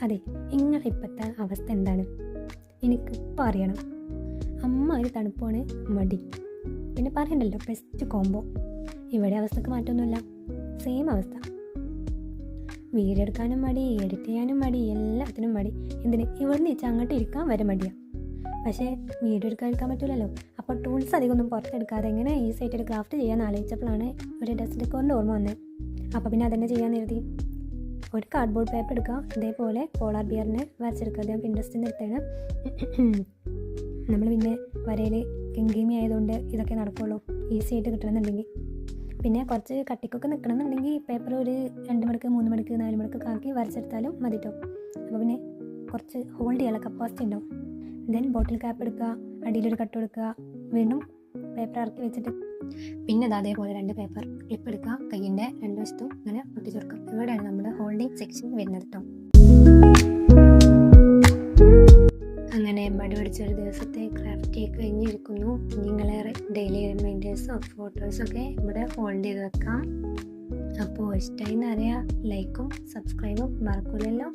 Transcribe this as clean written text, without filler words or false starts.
അതെ, നിങ്ങളുടെ ഇപ്പോഴത്തെ അവസ്ഥ എന്താണ് എനിക്കിപ്പോൾ അറിയണം. അമ്മ ഒരു തണുപ്പാണ്, മടി, പിന്നെ പറയണ്ടല്ലോ ബെസ്റ്റ് കോംബോ. ഇവിടെ അവസ്ഥക്ക് മാറ്റമൊന്നുമില്ല, സെയിം അവസ്ഥ. വീഡിയോ എടുക്കാനും മടി, എഡിറ്റ് ചെയ്യാനും മടി, എല്ലാത്തിനും മടി. എന്തിന് ഇവിടുന്ന് വെച്ചാൽ അങ്ങോട്ട് ഇരിക്കാൻ വരെ മടിയാണ്. പക്ഷേ വീഡിയോ എടുക്കാൻ പറ്റില്ലല്ലോ. അപ്പോൾ ടൂൾസ് അധികമൊന്നും പുറത്തെടുക്കാതെ എങ്ങനെ ഈസി ആയിട്ടൊരു ക്രാഫ്റ്റ് ചെയ്യാൻ ആലോചിച്ചപ്പോഴാണ് ഒരു ഡെസ്ക് ഡെക്കോറിൻ്റെ ഓർമ്മ വന്നത്. അപ്പോൾ പിന്നെ അതന്നെ ചെയ്യാൻ കരുതി. ഒരു കാർഡ്ബോർഡ് പേപ്പർ എടുക്കുക, ഇതേപോലെ പോളാർ ബിയറിനെ വരച്ചെടുക്കുക. അദ്ദേഹം പിൻട്രസ്റ്റിൽ നിന്ന് എടുത്താണ്. നമ്മൾ പിന്നെ വരയിൽ കെങ്കേമി ആയതുകൊണ്ട് ഇതൊക്കെ നടക്കുള്ളൂ, ഈസി ആയിട്ട് കിട്ടണമെന്നുണ്ടെങ്കിൽ. പിന്നെ കുറച്ച് കട്ടിക്കൊക്കെ നിൽക്കണമെന്നുണ്ടെങ്കിൽ പേപ്പർ ഒരു 2 മണിക്ക് 3 മണിക്ക് 4 മണിക്കൊക്കെ ആക്കി വരച്ചെടുത്താലും മതി കേട്ടോ. അപ്പോൾ പിന്നെ കുറച്ച് ഹോൾഡ് ചെയ്യാനുള്ള കപ്പാസിറ്റി ഉണ്ടാവും. ദെൻ ബോട്ടിൽ ക്യാപ്പ് എടുക്കുക, അടിയിലൊരു കട്ട് കൊടുക്കുക, വീണ്ടും പേപ്പർ ഇറക്കി വെച്ചിട്ട് പിന്നെ അതേപോലെ 2 പേപ്പർ ക്ലിപ്പ് എടുക്കുക, കയ്യിൻ്റെ 2 വശത്തും അങ്ങനെ ഒട്ടിച്ചെടുക്കുക. ഇവിടെയാണ് നമ്മുടെ ഹോൾഡിങ് സെക്ഷൻ വരുന്നത് കേട്ടോ. അങ്ങനെ മടി പിടിച്ചൊരു ദിവസത്തെ ക്രാഫ്റ്റ് കഴിഞ്ഞിരിക്കുന്നു. നിങ്ങളെ ഡെയിലി റിമൈൻഡേഴ്സോ ഫോട്ടോസൊക്കെ ഇവിടെ ഹോൾഡ് ചെയ്ത് വെക്കാം. അപ്പോൾ ഇഷ്ടമായി എന്നറിയാം, ലൈക്കും സബ്സ്ക്രൈബും മറക്കൂലല്ലോ.